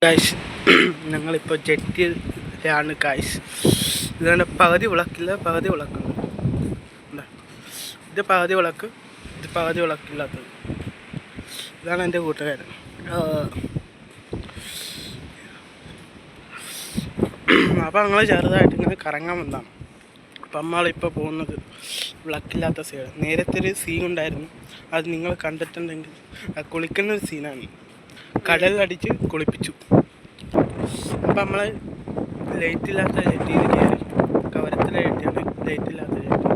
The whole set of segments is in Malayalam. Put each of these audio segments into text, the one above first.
ഗായ്സ് ഞങ്ങളിപ്പോൾ ജെറ്റിയിലാണ് ഗായ്സ്. ഇതാണ് പകുതി വിളക്കില്ല, പകുതി വിളക്കുണ്ട്. ഇത് പകുതി വിളക്ക്, ഇത് പകുതി വിളക്കില്ലാത്തത്. ഇതാണ് എൻ്റെ കൂട്ടുകാരൻ. അപ്പോൾ ഞങ്ങൾ ചെറുതായിട്ട് ഇങ്ങനെ കറങ്ങാൻ വന്നതാണ്. അപ്പം നമ്മളിപ്പോൾ പോകുന്നത് വിളക്കില്ലാത്ത സൈഡ്. നേരത്തെ ഒരു സീൻ ഉണ്ടായിരുന്നു, അത് നിങ്ങൾ കണ്ടിട്ടുണ്ടെങ്കിൽ അത് കുളിക്കുന്നൊരു സീനാണ്. കടലിലടിച്ച് കുളിപ്പിച്ചു. അപ്പം നമ്മൾ ലൈറ്റില്ലാത്ത ജെട്ടിയിൽ കയറി. കവരത്തിലെ ജെട്ടിയാണ് ലൈറ്റില്ലാത്ത ജെട്ടി.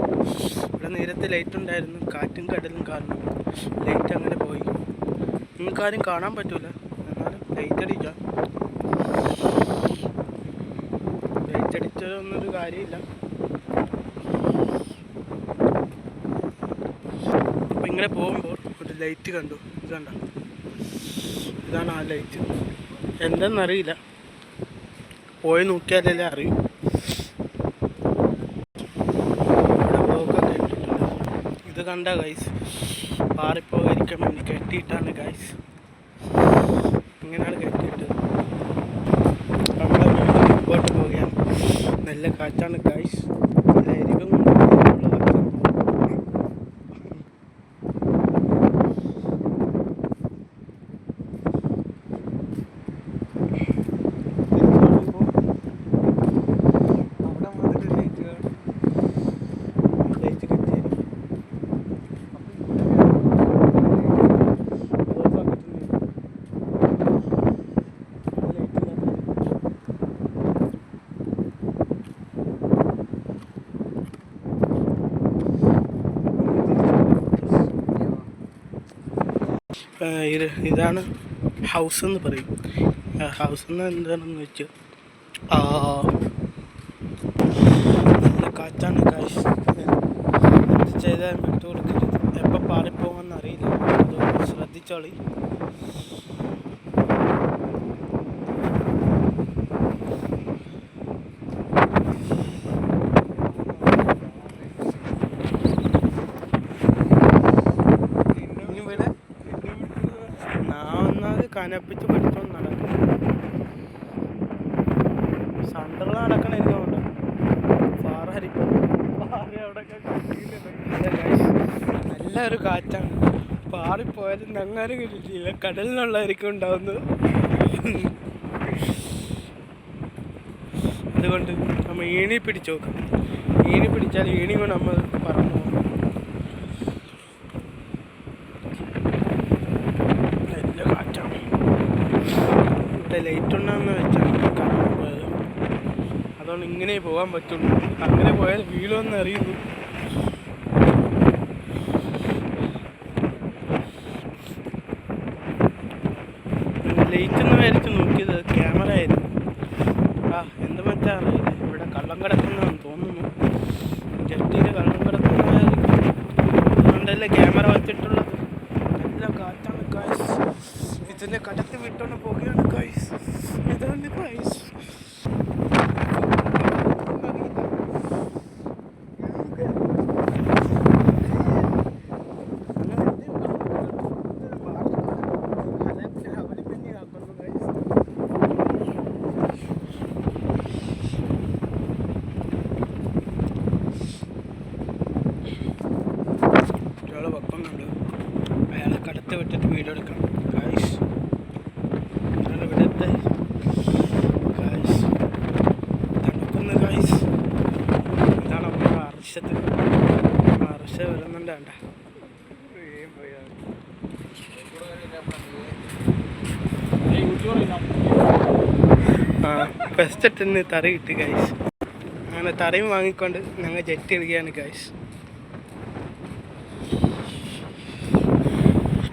ഇവിടെ നേരത്തെ ലൈറ്റ് ഉണ്ടായിരുന്നു, കാറ്റും കടലും കാരണം ലൈറ്റ് അങ്ങനെ പോയി. നിങ്ങൾക്കാരും കാണാൻ പറ്റൂല, എന്നാലും ലൈറ്റ് അടിക്കാം. ലൈറ്റ് അടിച്ചതൊന്നൊരു കാര്യമില്ല. അപ്പം ഇങ്ങനെ പോകുമ്പോൾ ഒരു ലൈറ്റ് കണ്ടു. ഇതുണ്ട, ഇതാണ് ആ ലൈറ്റ്. എന്തെന്നറിയില്ല, പോയി നോക്കിയാലല്ലേ അറിയൂ. ഇത് കണ്ട ഗൈസ്, പാറിപ്പോകാതിരിക്കാൻ വേണ്ടി കെട്ടിയിട്ടാണ് ഗൈസ്. ഇങ്ങനെയാണ് കെട്ടിയിട്ടത്. നമ്മുടെ വീട് മുമ്പോട്ട് പോവുകയാണ്. നല്ല കാറ്റാണ് ഗൈസ്, നല്ല എരിവും ഇതാണ് ഹൗസ് എന്ന് പറയും. ഹൗസ് എന്ന് എന്താണെന്ന് വെച്ചാൽ നല്ല കാറ്റാണ് കാശ്. ചെയ്താൽ വിട്ടു കൊടുക്കരുത്, എപ്പോൾ പാറിപ്പോകുമെന്ന് അറിയില്ല, അതുകൊണ്ട് ശ്രദ്ധിച്ചോളി. കനപ്പിച്ച് പഠിച്ചോണ്ട് നടക്കും. സണ്ടകൾ നടക്കണ എനിക്കുണ്ട്. നല്ലൊരു കാറ്റാണ്. പാറിപ്പോയാലും ഞങ്ങാനും കിട്ടിയില്ല, കടലിനുള്ളതായിരിക്കും ഉണ്ടാവുന്നത്. അതുകൊണ്ട് നമ്മൾ ഏണി പിടിച്ച് നോക്കാം. ഏണി പിടിച്ചാൽ ഏണി കൊണ്ട് നമ്മൾ പറന്നു പോകും. ലൈറ്റ് ഉണ്ടെന്ന് വെച്ചാൽ പോയത്, അതുകൊണ്ട് ഇങ്ങനെ പോകാൻ പറ്റുള്ളൂ. അങ്ങനെ പോയാൽ വീഴുമെന്ന് അറിയുന്നു. ലൈറ്റ് എന്ന് വരച്ച് നോക്കിയത് ക്യാമറ ആയിരുന്നു. എന്ത് മറ്റാ അറിയില്ല, ഇവിടെ കള്ളം കിടക്കുന്നതെന്ന് തോന്നുന്നു. ജെട്ടിയിൽ കള്ളം കിടക്കുന്നതായിരിക്കും, അതുകൊണ്ടല്ലേ ക്യാമറ വെച്ചിട്ടുള്ളത്. നല്ല കാറ്റാണ് ഗൈസ്. ഇതിനെ കടത്തി വിട്ടോണ്ട് പോവുകയാണ് ഗൈസ്. ഇതാണ് ഗൈസ്. ഒരാളെ വെക്കുന്നുണ്ട്, അയാളെ കടത്തി വിട്ടിട്ട് വീഡിയോ എടുക്കണം ഗൈസ്. ഇവിടുത്തെ ഗൈസ് തണുക്കുന്ന ഗൈസ്. ഇതാണ് നമ്മുടെ അർഷത്തിൽ. അർഷ വരുന്നുണ്ട്. വേണ്ട ഫസ്റ്റ് തറി കിട്ടി ഗൈസ്. അങ്ങനെ തറയും വാങ്ങിക്കൊണ്ട് ഞങ്ങൾ ജെറ്റ് ഇടുകയാണ് ഗൈസ്.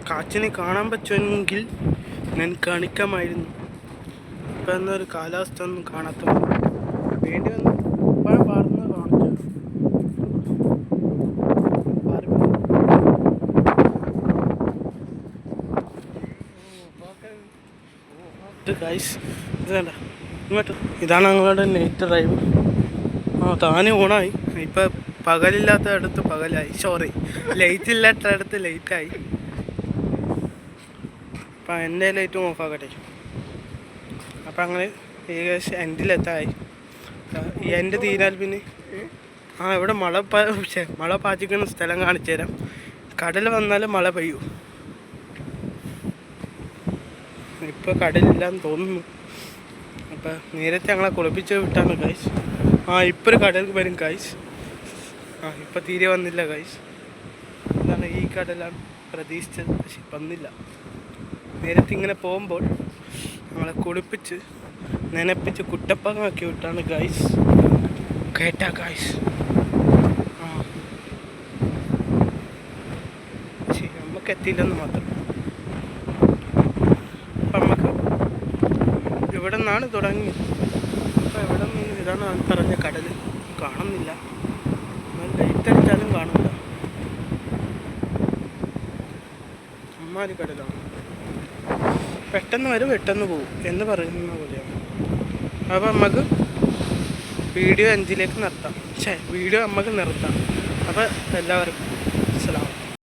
കാച്ചിനെ കാണാൻ പറ്റുമെങ്കിൽ ഞാൻ കാണിക്കാമായിരുന്നു. ഇപ്പം എന്നൊരു കാലാവസ്ഥ ഒന്നും കാണാത്ത വേണ്ടി വന്നു. ഇപ്പോഴും പാടുന്നത് കാണിച്ചു ഗൈസ്. ഇത് വേണ്ട ഇങ്ങോട്ട്. ഇതാണ് ഞങ്ങളുടെ നൈറ്റ് ഡ്രൈവ്. താനെ ഓണായി. ഇപ്പം പകലില്ലാത്ത അടുത്ത് പകലായി, സോറി ലൈറ്റ് ഇല്ലാത്ത അടുത്ത് ലൈറ്റായി. അപ്പം എൻ്റെ ലൈറ്റും ഓഫാക്കട്ടെ. അപ്പം അങ്ങനെ ഏകദേശം എൻഡിലെത്തായി. ഈ എൻ്റെ തീരാൽ പിന്നെ ഇവിടെ മഴ പാച്ചിക്കുന്ന സ്ഥലം കാണിച്ചു തരാം. കടൽ വന്നാലും മഴ പെയ്യൂ. ഇപ്പോൾ കടലില്ലാന്ന് തോന്നുന്നു. അപ്പം നേരത്തെ ഞങ്ങളെ കുളിപ്പിച്ച് വിട്ടാണ് ഗൈസ്. ഇപ്പോൾ ഒരു കടൽ വരും ഗൈസ്. ഇപ്പം തീരെ വന്നില്ല ഗൈസ്. എന്താണ് ഈ കടലാണ് പ്രതീക്ഷിച്ചത്, പക്ഷെ വന്നില്ല. നേരത്തെ ഇങ്ങനെ പോകുമ്പോൾ ഞങ്ങളെ കുളിപ്പിച്ച് നനപ്പിച്ച് കുട്ടപ്പമാക്കി വിട്ടാണ് ഗൈസ്. കേട്ടാ ഗൈസ്? പക്ഷേ നമുക്ക് എത്തിയില്ലെന്ന് മാത്രം. അപ്പം നമുക്ക് ഇവിടെ നിന്നാണ് തുടങ്ങിയത്. അപ്പം എവിടെ നിന്ന് ഇതാണ് പറഞ്ഞ കടൽ കാണുന്നില്ല. ലൈറ്റ് അടിച്ചാലും കാണില്ല. അമ്മാരി കടലാണ്. പെട്ടെന്ന് വരും പെട്ടെന്ന് പോകും എന്ന് പറയുന്ന പോലെയാണ്. അപ്പോൾ നമുക്ക് വീഡിയോ 5ലേക്ക് നിർത്താം. വീഡിയോ നമുക്ക് നിർത്താം. അപ്പോൾ എല്ലാവർക്കും അസ്സലാമു അലൈക്കും.